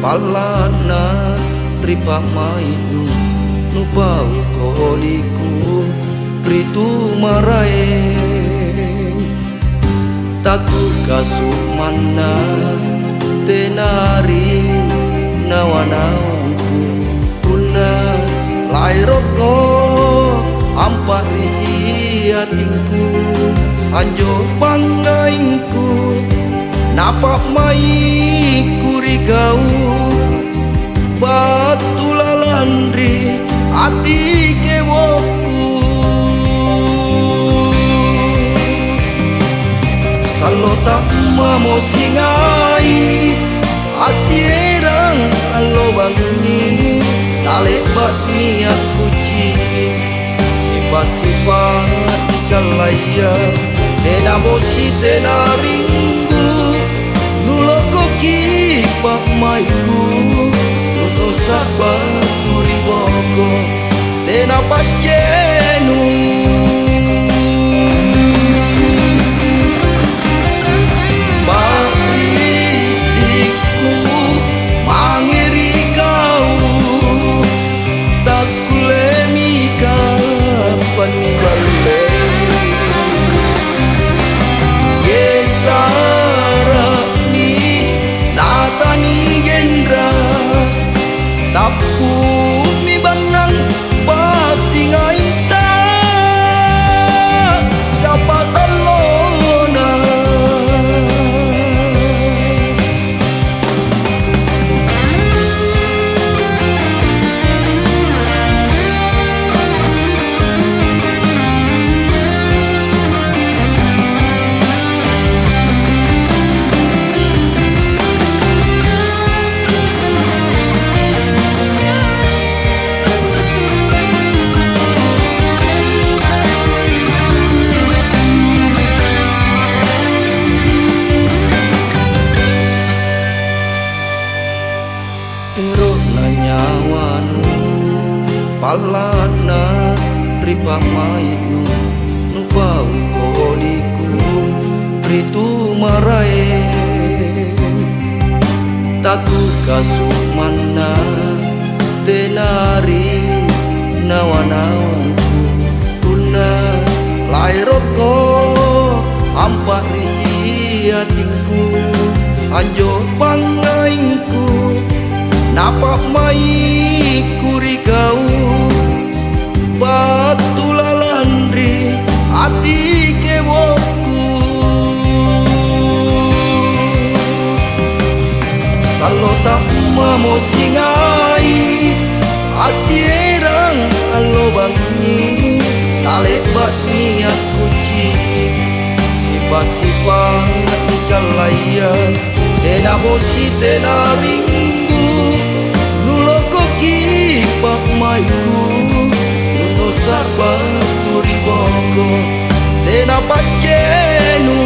palana ripa mainu nu bau koliku pritu marae taku kasumana tenari nawanauku puna lairoko ampak risi atingku anjo pangainku napak mai kurigau batu lalandri ati kewoku salota mamo singai asierang alo bangi talebat ni aku cik sifat-sifat calaya tena bosi tena ringgu nuloko kipak maiku nuno sabat turiboko tena pacenu barisiku mangiri kau tak kulemi kapan balik Gesarani natani gendra tapu mi banang pasingaita siapa salona nyawanu palana ripa mainu nu bau koliku pritu marae taku kasumana tenari nawanauku puna lairoko ampak risi atingku anjo pangainku napak mai kurigau batu lalandri ati kewoku salota mamo singai asierang alo bangi talebat ni aku cik sifat-sifat calaya tena bosi tena ringgu nuloko kipak maiku nuno sabat turiboko tena pacenu